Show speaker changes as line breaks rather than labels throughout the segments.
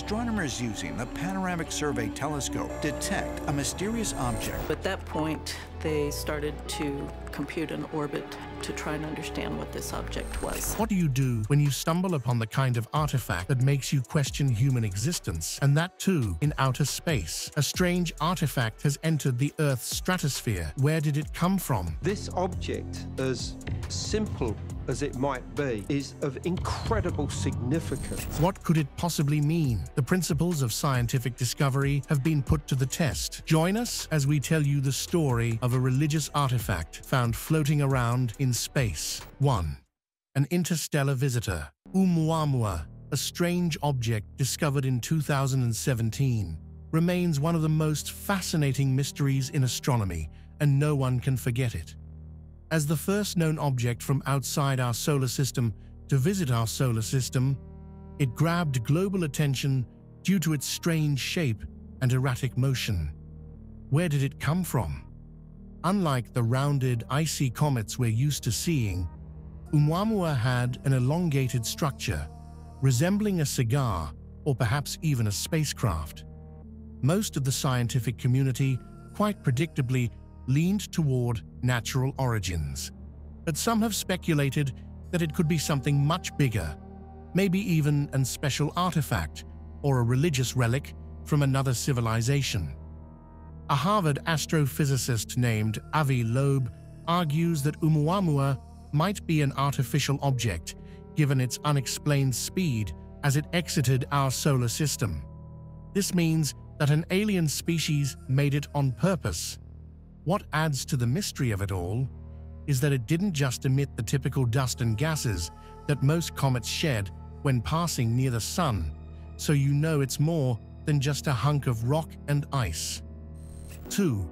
astronomers using the Panoramic Survey Telescope detect a mysterious object.
At that point, they started to compute an orbit to try and understand what this object was.
What do you do when you stumble upon the kind of artifact that makes you question human existence, and that too in outer space? A strange artifact has entered the Earth's stratosphere. Where did it come from?
This object, as simple as it might be, is of incredible significance.
What could it possibly mean? The principles of scientific discovery have been put to the test. Join us as we tell you the story of a religious artifact found floating around in space. 1. An interstellar visitor. Oumuamua, a strange object discovered in 2017, remains one of the most fascinating mysteries in astronomy, and no one can forget it. As the first known object from outside our solar system to visit our solar system, it grabbed global attention due to its strange shape and erratic motion. Where did it come from? Unlike the rounded, icy comets we're used to seeing, Oumuamua had an elongated structure, resembling a cigar or perhaps even a spacecraft. Most of the scientific community, quite predictably, leaned toward natural origins, but some have speculated that it could be something much bigger, maybe even a special artifact or a religious relic from another civilization. A Harvard astrophysicist named Avi Loeb argues that Oumuamua might be an artificial object, given its unexplained speed as it exited our solar system. This means that an alien species made it on purpose. What adds to the mystery of it all is that it didn't just emit the typical dust and gases that most comets shed when passing near the sun, so you know it's more than just a hunk of rock and ice. 2.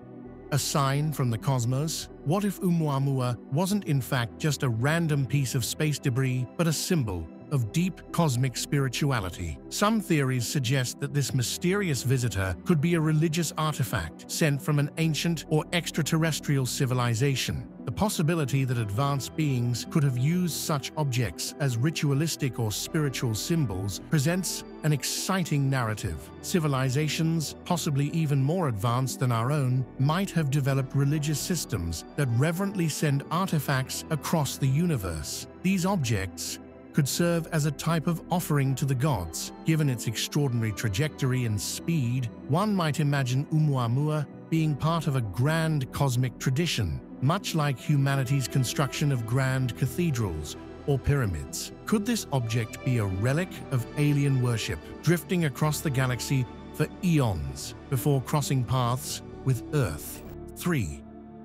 A sign from the cosmos? What if Oumuamua wasn't in fact just a random piece of space debris, but a symbol of deep cosmic spirituality? Some theories suggest that this mysterious visitor could be a religious artifact sent from an ancient or extraterrestrial civilization. The possibility that advanced beings could have used such objects as ritualistic or spiritual symbols presents an exciting narrative. Civilizations, possibly even more advanced than our own, might have developed religious systems that reverently send artifacts across the universe. These objects could serve as a type of offering to the gods. Given its extraordinary trajectory and speed, one might imagine Oumuamua being part of a grand cosmic tradition, much like humanity's construction of grand cathedrals or pyramids. Could this object be a relic of alien worship, drifting across the galaxy for eons before crossing paths with Earth? 3.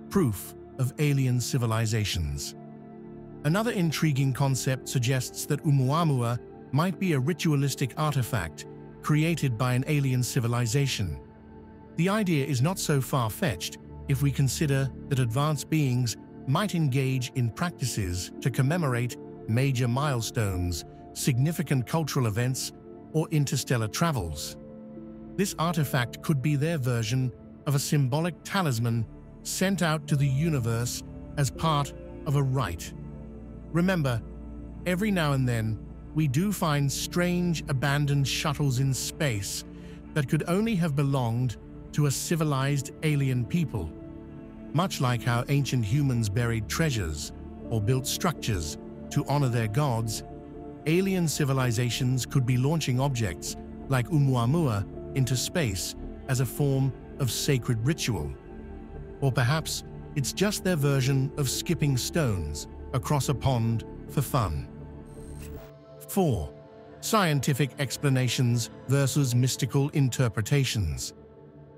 Proof of alien civilizations. Another intriguing concept suggests that Oumuamua might be a ritualistic artifact created by an alien civilization. The idea is not so far-fetched if we consider that advanced beings might engage in practices to commemorate major milestones, significant cultural events, or interstellar travels. This artifact could be their version of a symbolic talisman sent out to the universe as part of a rite. Remember, every now and then, we do find strange, abandoned shuttles in space that could only have belonged to a civilized alien people. Much like how ancient humans buried treasures or built structures to honor their gods, alien civilizations could be launching objects like Oumuamua into space as a form of sacred ritual. Or perhaps it's just their version of skipping stones across a pond for fun. 4. Scientific explanations versus mystical interpretations.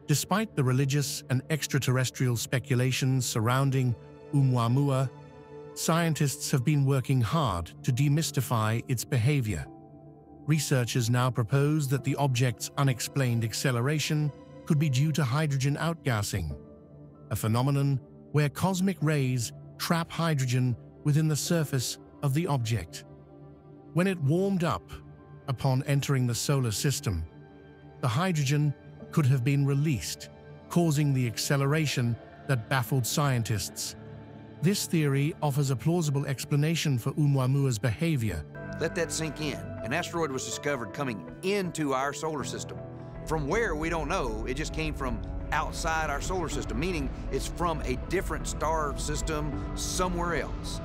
Despite the religious and extraterrestrial speculations surrounding Oumuamua, scientists have been working hard to demystify its behavior. Researchers now propose that the object's unexplained acceleration could be due to hydrogen outgassing, a phenomenon where cosmic rays trap hydrogen within the surface of the object. When it warmed up upon entering the solar system, the hydrogen could have been released, causing the acceleration that baffled scientists. This theory offers a plausible explanation for Oumuamua's behavior.
Let that sink in. An asteroid was discovered coming into our solar system. From where, we don't know. It just came from outside our solar system, meaning it's from a different star system somewhere else.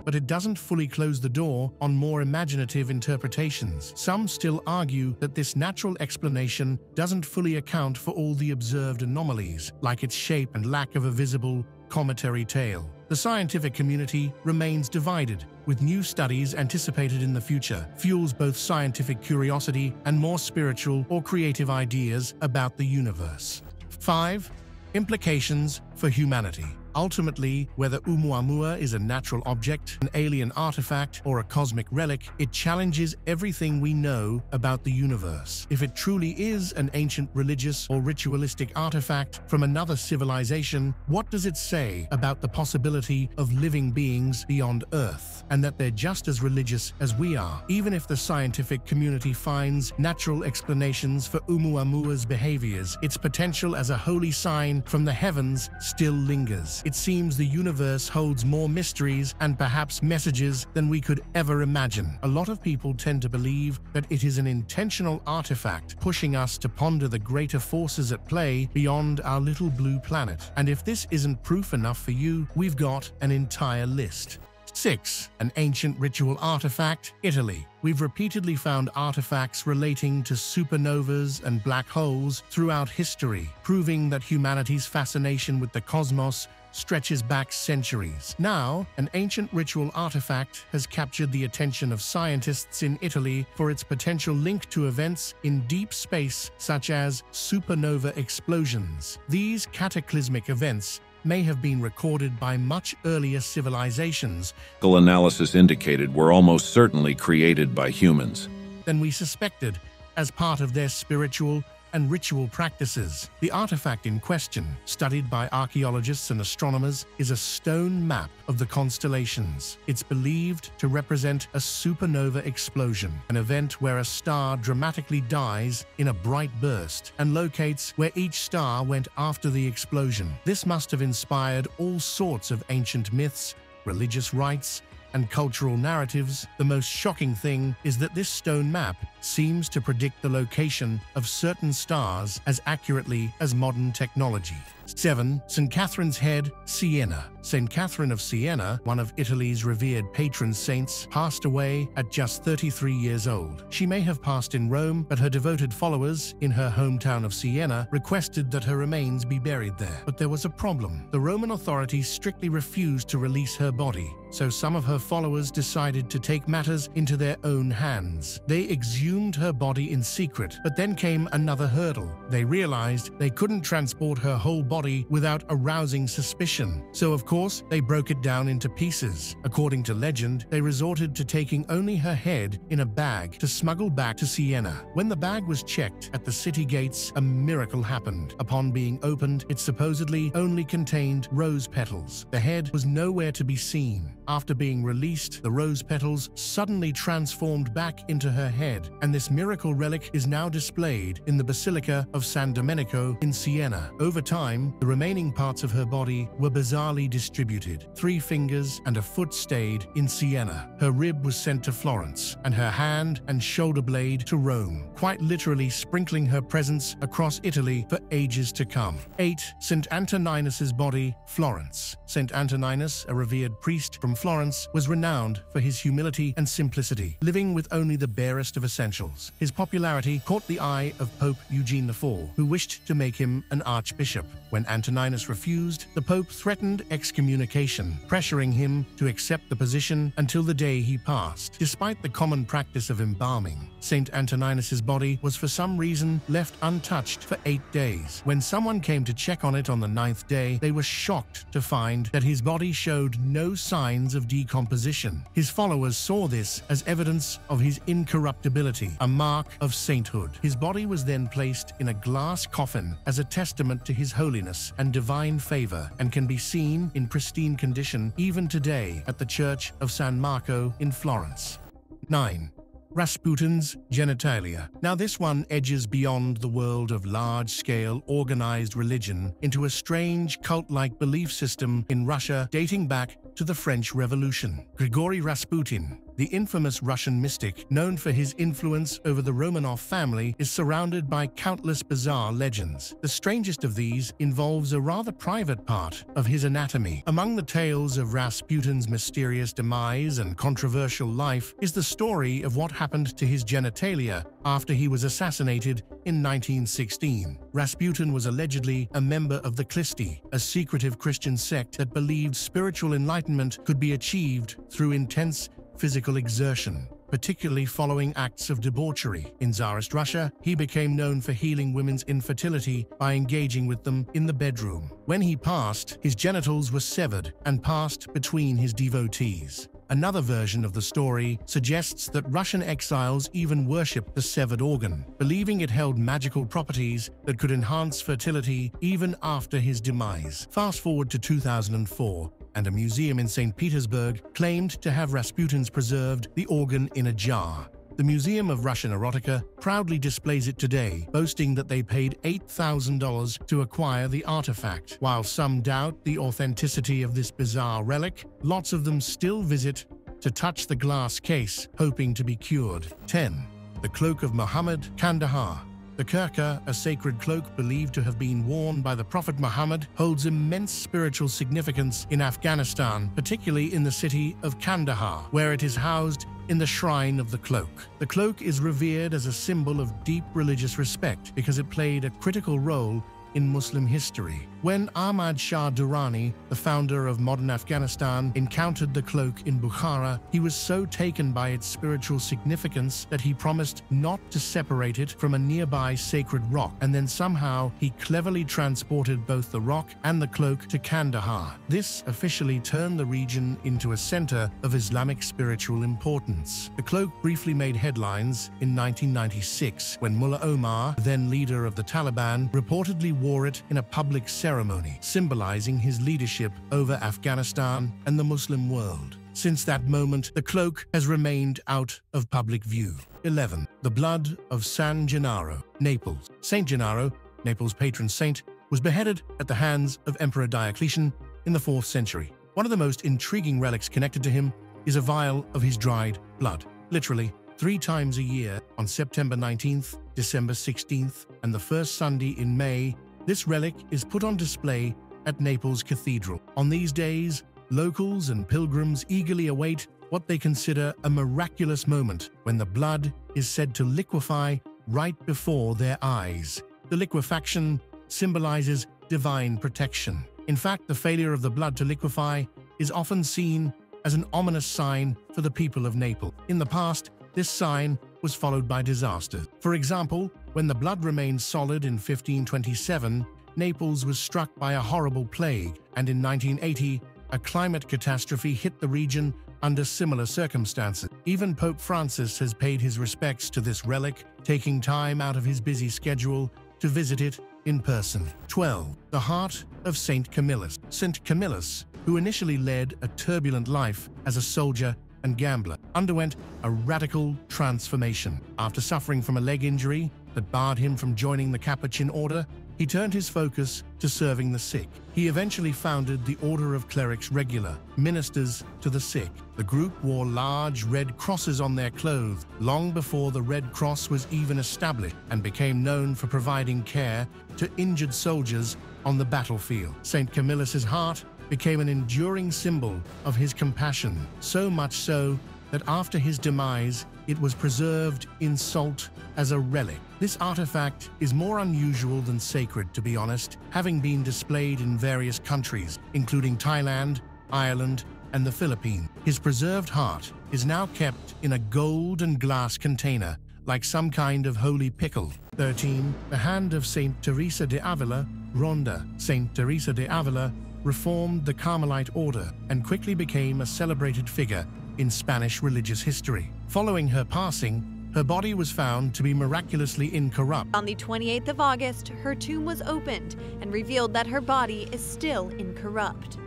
But it doesn't fully close the door on more imaginative interpretations. Some still argue that this natural explanation doesn't fully account for all the observed anomalies, like its shape and lack of a visible cometary tail. The scientific community remains divided, with new studies anticipated in the future, fuels both scientific curiosity and more spiritual or creative ideas about the universe. 5. Implications for humanity. Ultimately, whether Oumuamua is a natural object, an alien artifact, or a cosmic relic, it challenges everything we know about the universe. If it truly is an ancient religious or ritualistic artifact from another civilization, what does it say about the possibility of living beings beyond Earth, and that they're just as religious as we are? Even if the scientific community finds natural explanations for Oumuamua's behaviors, its potential as a holy sign from the heavens still lingers. It seems the universe holds more mysteries and perhaps messages than we could ever imagine. A lot of people tend to believe that it is an intentional artifact, pushing us to ponder the greater forces at play beyond our little blue planet. And if this isn't proof enough for you, we've got an entire list. 6. An ancient ritual artifact, Italy. We've repeatedly found artifacts relating to supernovas and black holes throughout history, proving that humanity's fascination with the cosmos stretches back centuries. Now, an ancient ritual artifact has captured the attention of scientists in Italy for its potential link to events in deep space such as supernova explosions. These cataclysmic events may have been recorded by much earlier civilizations
Analysis indicated were almost certainly created by humans
than we suspected as part of their spiritual and ritual practices. The artifact in question, studied by archaeologists and astronomers, is a stone map of the constellations. It's believed to represent a supernova explosion, an event where a star dramatically dies in a bright burst and locates where each star went after the explosion. This must have inspired all sorts of ancient myths, religious rites, and cultural narratives. The most shocking thing is that this stone map seems to predict the location of certain stars as accurately as modern technology. 7. St. Katherines Head, Siena. St. Catherine of Siena, one of Italy's revered patron saints, passed away at just 33 years old. She may have passed in Rome, but her devoted followers in her hometown of Siena requested that her remains be buried there. But there was a problem. The Roman authorities strictly refused to release her body, so some of her followers decided to take matters into their own hands. They exhumed her body in secret, but then came another hurdle. They realized they couldn't transport her whole body without arousing suspicion. So of course, they broke it down into pieces. According to legend, they resorted to taking only her head in a bag to smuggle back to Siena. When the bag was checked at the city gates, a miracle happened. Upon being opened, it supposedly only contained rose petals. The head was nowhere to be seen. After being released, the rose petals suddenly transformed back into her head, and this miracle relic is now displayed in the Basilica of San Domenico in Siena. Over time, the remaining parts of her body were bizarrely distributed. 3 fingers and a foot stayed in Siena. Her rib was sent to Florence, and her hand and shoulder blade to Rome, quite literally sprinkling her presence across Italy for ages to come. 8. St. Antoninus Body, Florence. St. Antoninus, a revered priest from Florence, was renowned for his humility and simplicity, living with only the barest of essentials. His popularity caught the eye of Pope Eugene IV, who wished to make him an archbishop. When Antoninus refused, the Pope threatened excommunication, pressuring him to accept the position until the day he passed. Despite the common practice of embalming, St. Antoninus' body was for some reason left untouched for 8 days. When someone came to check on it on the 9th day, they were shocked to find that his body showed no signs of decomposition. His followers saw this as evidence of his incorruptibility, a mark of sainthood. His body was then placed in a glass coffin as a testament to his holiness and divine favor, and can be seen in pristine condition even today at the Church of San Marco in Florence. 9. Rasputins Genitalia. Now this one edges beyond the world of large-scale organized religion into a strange cult-like belief system in Russia dating back to the French Revolution. Grigory Rasputin, The infamous Russian mystic, known for his influence over the Romanov family, is surrounded by countless bizarre legends. The strangest of these involves a rather private part of his anatomy. Among the tales of Rasputin's mysterious demise and controversial life is the story of what happened to his genitalia after he was assassinated in 1916. Rasputin was allegedly a member of the Klisti, a secretive Christian sect that believed spiritual enlightenment could be achieved through intense physical exertion, particularly following acts of debauchery. In Tsarist Russia, he became known for healing women's infertility by engaging with them in the bedroom. When he passed, his genitals were severed and passed between his devotees. Another version of the story suggests that Russian exiles even worshipped the severed organ, believing it held magical properties that could enhance fertility even after his demise. Fast forward to 2004, and a museum in St. Petersburg claimed to have Rasputins preserved the organ in a jar. The Museum of Russian Erotica proudly displays it today, boasting that they paid $8,000 to acquire the artifact. While some doubt the authenticity of this bizarre relic, lots of them still visit to touch the glass case, hoping to be cured. 10. The Cloak of Muhammad, Kandahar. The Kirka, a sacred cloak believed to have been worn by the Prophet Muhammad, holds immense spiritual significance in Afghanistan, particularly in the city of Kandahar, where it is housed in the Shrine of the Cloak. The cloak is revered as a symbol of deep religious respect because it played a critical role in Muslim history. When Ahmad Shah Durrani, the founder of modern Afghanistan, encountered the cloak in Bukhara, he was so taken by its spiritual significance that he promised not to separate it from a nearby sacred rock, and then somehow he cleverly transported both the rock and the cloak to Kandahar. This officially turned the region into a center of Islamic spiritual importance. The cloak briefly made headlines in 1996 when Mullah Omar, then leader of the Taliban, reportedly wore it in a public ceremony, symbolizing his leadership over Afghanistan and the Muslim world. Since that moment, the cloak has remained out of public view. 11. The Blood of San Gennaro, Naples. Saint Gennaro, Naples' patron saint, was beheaded at the hands of Emperor Diocletian in the 4th century. One of the most intriguing relics connected to him is a vial of his dried blood. Literally, 3 times a year, on September 19th, December 16th, and the first Sunday in May, this relic is put on display at Naples Cathedral. On these days, locals and pilgrims eagerly await what they consider a miraculous moment when the blood is said to liquefy right before their eyes. The liquefaction symbolizes divine protection. In fact, the failure of the blood to liquefy is often seen as an ominous sign for the people of Naples. In the past, this sign was followed by disaster. For example, when the blood remained solid in 1527, Naples was struck by a horrible plague, and in 1980, a climate catastrophe hit the region under similar circumstances. Even Pope Francis has paid his respects to this relic, taking time out of his busy schedule to visit it in person. 12. The Heart of St. Camillus. St. Camillus, who initially led a turbulent life as a soldier and gambler, underwent a radical transformation. After suffering from a leg injury that barred him from joining the Capuchin order, he turned his focus to serving the sick. He eventually founded the Order of Clerics Regular, ministers to the sick. The group wore large red crosses on their clothes long before the Red Cross was even established, and became known for providing care to injured soldiers on the battlefield. St. Camillus's heart became an enduring symbol of his compassion, so much so that after his demise, it was preserved in salt as a relic. This artifact is more unusual than sacred, to be honest, having been displayed in various countries, including Thailand, Ireland, and the Philippines. His preserved heart is now kept in a gold and glass container, like some kind of holy pickle. 13. The Hand of St. Teresa de Avila, Ronda. St. Teresa de Avila reformed the Carmelite order and quickly became a celebrated figure in Spanish religious history. Following her passing, her body was found to be miraculously incorrupt.
On the 28th of August, her tomb was opened and revealed that her body is still incorrupt.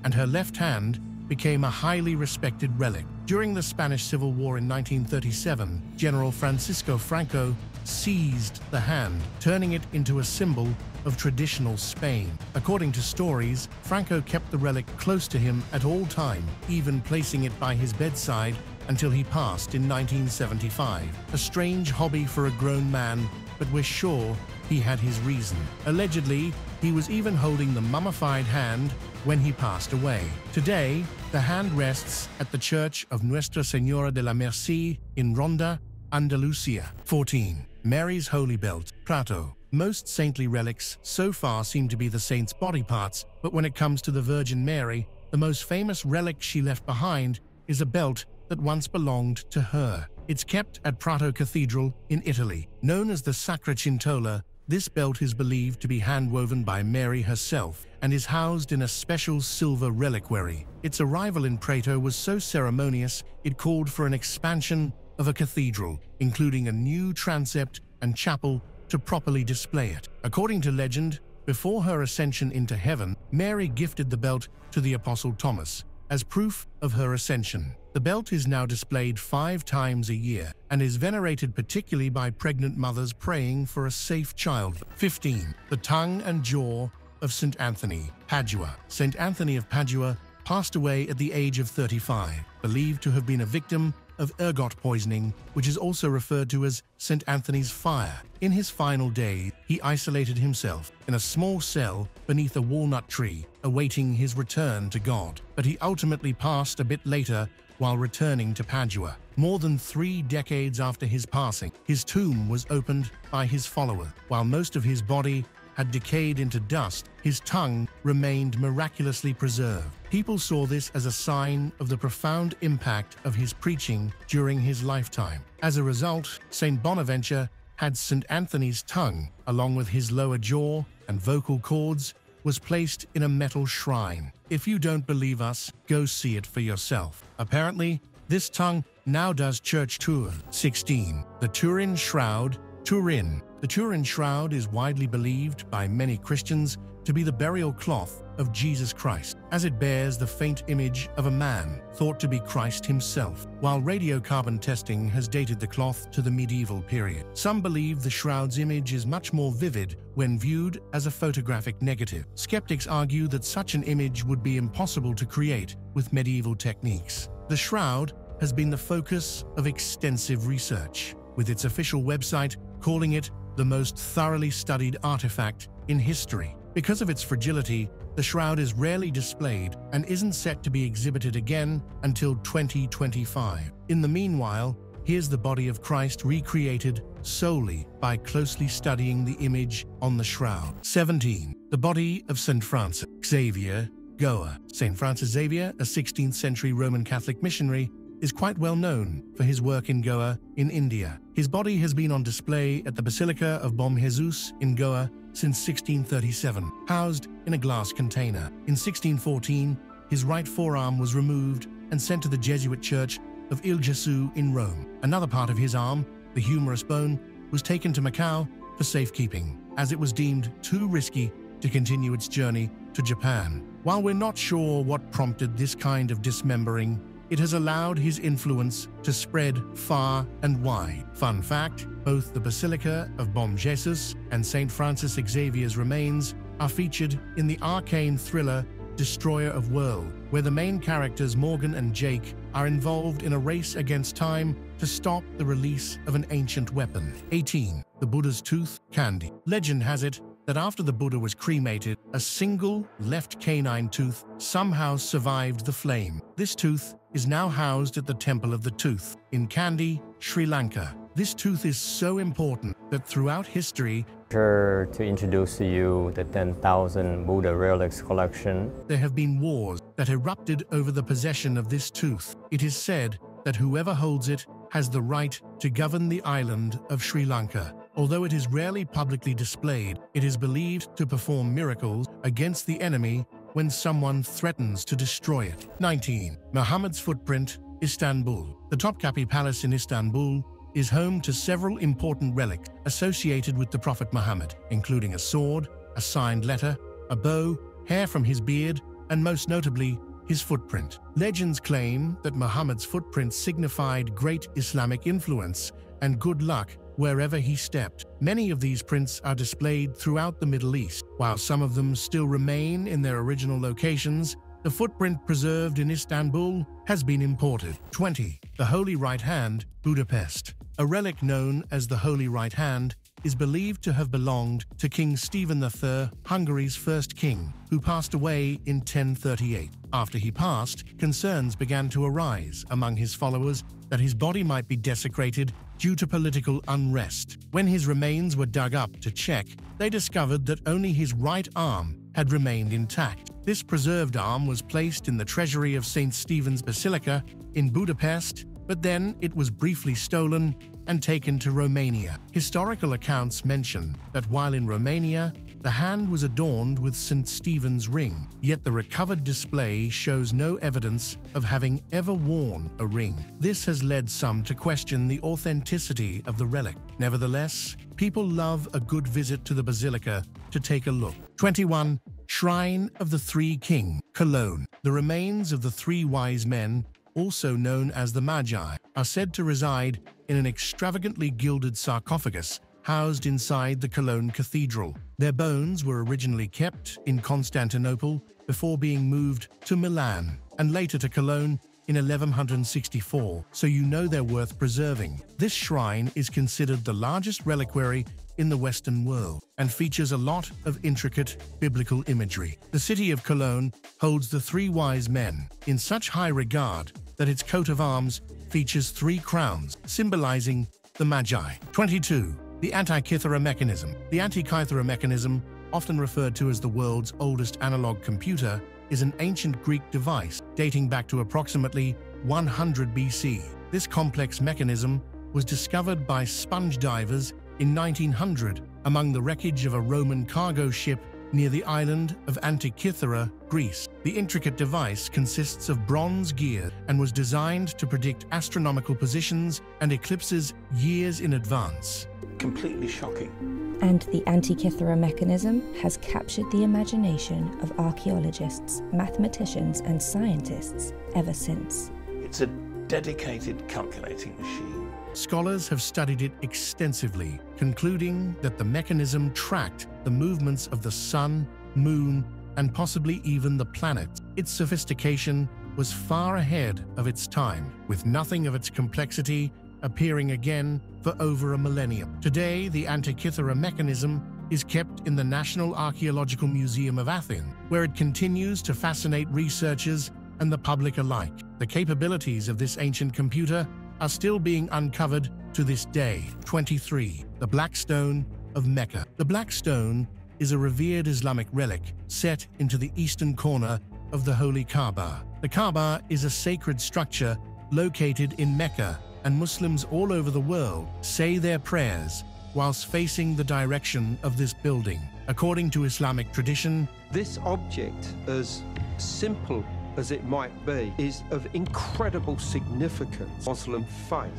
And her left hand became a highly respected relic. During the Spanish Civil War in 1937, General Francisco Franco seized the hand, turning it into a symbol of traditional Spain. According to stories, Franco kept the relic close to him at all time, even placing it by his bedside until he passed in 1975. A strange hobby for a grown man, but we're sure he had his reason. Allegedly, he was even holding the mummified hand when he passed away. Today, the hand rests at the Church of Nuestra Señora de la Merced in Ronda, Andalusia. 14. Mary's Holy Belt, Prato. Most saintly relics so far seem to be the saint's body parts, but when it comes to the Virgin Mary, the most famous relic she left behind is a belt that once belonged to her. It's kept at Prato Cathedral in Italy. Known as the Sacra Cintola, this belt is believed to be hand-woven by Mary herself and is housed in a special silver reliquary. Its arrival in Prato was so ceremonious it called for an expansion of a cathedral, including a new transept and chapel to properly display it. According to legend, before her ascension into heaven, Mary gifted the belt to the Apostle Thomas as proof of her ascension. The belt is now displayed 5 times a year and is venerated particularly by pregnant mothers praying for a safe childbirth. 15. The tongue and jaw of St. Anthony, Padua. St. Anthony of Padua passed away at the age of 35, believed to have been a victim of ergot poisoning, which is also referred to as St. Anthony's fire. In his final days, he isolated himself in a small cell beneath a walnut tree, awaiting his return to God. But he ultimately passed a bit later while returning to Padua. More than 3 decades after his passing, his tomb was opened by his follower. While most of his body had decayed into dust, his tongue remained miraculously preserved. People saw this as a sign of the profound impact of his preaching during his lifetime. As a result, St. Bonaventure had St. Anthony's tongue, along with his lower jaw and vocal cords, was placed in a metal shrine. If you don't believe us, go see it for yourself. Apparently, this tongue now does church tours. 16. The Turin Shroud, Turin. The Turin Shroud is widely believed by many Christians to be the burial cloth of Jesus Christ, as it bears the faint image of a man thought to be Christ himself, while radiocarbon testing has dated the cloth to the medieval period. Some believe the shroud's image is much more vivid when viewed as a photographic negative. Skeptics argue that such an image would be impossible to create with medieval techniques. The shroud has been the focus of extensive research, with its official website calling it the most thoroughly studied artifact in history. Because of its fragility, the shroud is rarely displayed and isn't set to be exhibited again until 2025. In the meanwhile, here's the body of Christ recreated solely by closely studying the image on the shroud. 17. The body of St. Francis Xavier, Goa. St. Francis Xavier, a 16th century Roman Catholic missionary, is quite well known for his work in Goa, in India. His body has been on display at the Basilica of Bom Jesus in Goa since 1637, housed in a glass container. In 1614, his right forearm was removed and sent to the Jesuit church of Il Gesù in Rome. Another part of his arm, the humerus bone, was taken to Macau for safekeeping, as it was deemed too risky to continue its journey to Japan. While we're not sure what prompted this kind of dismembering, it has allowed his influence to spread far and wide. Fun fact, both the Basilica of Bom Jesus and St. Francis Xavier's remains are featured in the arcane thriller Destroyer of Worlds, where the main characters Morgan and Jake are involved in a race against time to stop the release of an ancient weapon. 18. The Buddha's Tooth, Kandy. Legend has it that after the Buddha was cremated, a single left canine tooth somehow survived the flame. This tooth is now housed at the Temple of the Tooth in Kandy, Sri Lanka. This tooth is so important that throughout history,
To introduce to you the 10,000 Buddha relics collection.
There have been wars that erupted over the possession of this tooth. It is said that whoever holds it has the right to govern the island of Sri Lanka. Although it is rarely publicly displayed, it is believed to perform miracles against the enemy when someone threatens to destroy it. 19. Muhammad's Footprint, Istanbul. The Topkapi Palace in Istanbul is home to several important relics associated with the Prophet Muhammad, including a sword, a signed letter, a bow, hair from his beard, and most notably, his footprint. Legends claim that Muhammad's footprint signified great Islamic influence and good luck wherever he stepped. Many of these prints are displayed throughout the Middle East. While some of them still remain in their original locations, The footprint preserved in Istanbul has been imported. 20. The Holy Right Hand, Budapest. A relic known as the Holy Right Hand is believed to have belonged to King Stephen III, Hungary's first king, who passed away in 1038. After he passed, concerns began to arise among his followers that his body might be desecrated due to political unrest. When his remains were dug up to check, they discovered that only his right arm had remained intact. This preserved arm was placed in the treasury of St. Stephen's Basilica in Budapest, but then it was briefly stolen and taken to Romania. Historical accounts mention that while in Romania, the hand was adorned with St. Stephen's ring, yet the recovered display shows no evidence of having ever worn a ring. This has led some to question the authenticity of the relic. Nevertheless, people love a good visit to the basilica to take a look. 21. Shrine of the Three Kings, Cologne. The remains of the three wise men, also known as the Magi, are said to reside in an extravagantly gilded sarcophagus housed inside the Cologne Cathedral. Their bones were originally kept in Constantinople before being moved to Milan and later to Cologne in 1164, so you know they're worth preserving. This shrine is considered the largest reliquary in the Western world and features a lot of intricate biblical imagery. The city of Cologne holds the three wise men in such high regard that its coat of arms features three crowns, symbolizing the Magi. 22. The Antikythera Mechanism. The Antikythera Mechanism, often referred to as the world's oldest analog computer, is an ancient Greek device dating back to approximately 100 BC. This complex mechanism was discovered by sponge divers in 1900 among the wreckage of a Roman cargo ship near the island of Antikythera, Greece. The intricate device consists of bronze gear and was designed to predict astronomical positions and eclipses years in advance.
Completely shocking.
And the Antikythera mechanism has captured the imagination of archaeologists, mathematicians, and scientists ever since.
It's a dedicated calculating machine.
Scholars have studied it extensively, concluding that the mechanism tracked the movements of the sun, moon, and possibly even the planets. Its sophistication was far ahead of its time, with nothing of its complexity appearing again for over a millennium. Today, the Antikythera mechanism is kept in the National Archaeological Museum of Athens, where it continues to fascinate researchers and the public alike. The capabilities of this ancient computer are still being uncovered to this day. 23. The Black Stone of Mecca. The Black Stone is a revered Islamic relic set into the eastern corner of the Holy Kaaba. The Kaaba is a sacred structure located in Mecca, and Muslims all over the world say their prayers whilst facing the direction of this building. According to Islamic tradition,
this object, as simple as it might be, is of incredible significance in Muslim faith,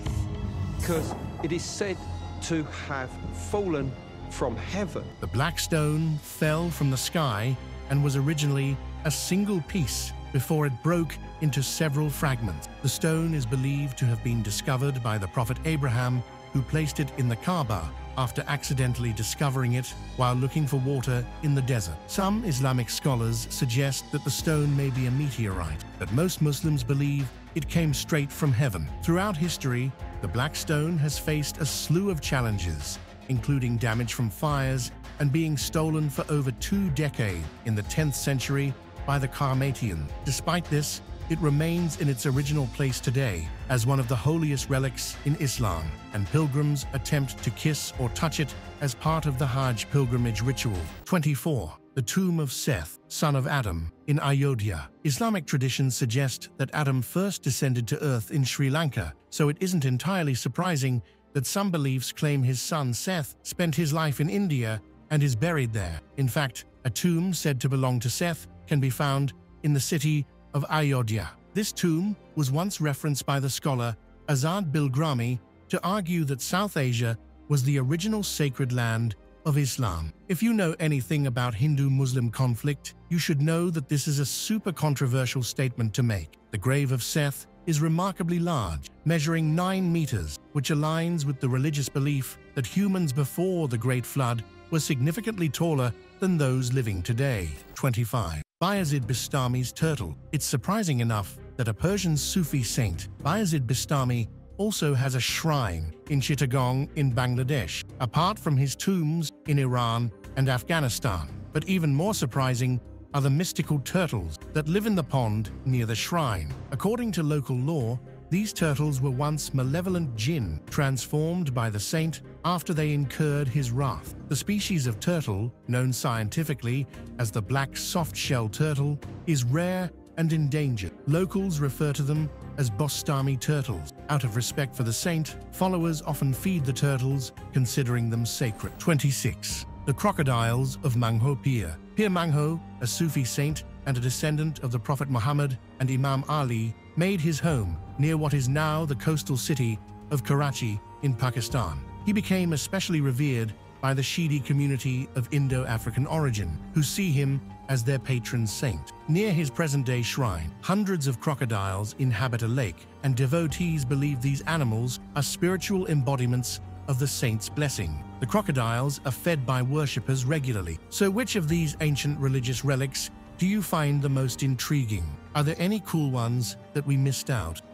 because it is said to have fallen from heaven.
The Black Stone fell from the sky and was originally a single piece before it broke into several fragments. The stone is believed to have been discovered by the Prophet Abraham, who placed it in the Kaaba after accidentally discovering it while looking for water in the desert. Some Islamic scholars suggest that the stone may be a meteorite, but most Muslims believe it came straight from heaven. Throughout history, the Black Stone has faced a slew of challenges, including damage from fires and being stolen for over 2 decades in the 10th century by the Carmatians. Despite this, it remains in its original place today as one of the holiest relics in Islam, and pilgrims attempt to kiss or touch it as part of the Hajj pilgrimage ritual. 24. The Tomb of Seth, son of Adam, in Ayodhya. Islamic traditions suggest that Adam first descended to earth in Sri Lanka, so it isn't entirely surprising that some beliefs claim his son Seth spent his life in India and is buried there. In fact, a tomb said to belong to Seth can be found in the city of Ayodhya. This tomb was once referenced by the scholar Azad Bilgrami to argue that South Asia was the original sacred land of Islam. If you know anything about Hindu-Muslim conflict, you should know that this is a super controversial statement to make. The grave of Seth is remarkably large, measuring 9 meters, which aligns with the religious belief that humans before the Great Flood were significantly taller than those living today. 25. Bayezid Bistami's turtle. It's surprising enough that a Persian Sufi saint, Bayezid Bistami, also has a shrine in Chittagong in Bangladesh, apart from his tombs in Iran and Afghanistan. But even more surprising are the mystical turtles that live in the pond near the shrine. According to local lore, these turtles were once malevolent jinn transformed by the saint after they incurred his wrath. The species of turtle, known scientifically as the black soft-shell turtle, is rare and endangered. Locals refer to them as Bostami turtles. Out of respect for the saint, followers often feed the turtles, considering them sacred. 26. The Crocodiles of Mango. Pir Mango, a Sufi saint and a descendant of the Prophet Muhammad and Imam Ali, made his home near what is now the coastal city of Karachi in Pakistan. He became especially revered by the Shidi community of Indo-African origin, who see him as their patron saint. Near his present-day shrine, hundreds of crocodiles inhabit a lake, and devotees believe these animals are spiritual embodiments of the saint's blessing. The crocodiles are fed by worshippers regularly. So which of these ancient religious relics do you find the most intriguing? Are there any cool ones that we missed out?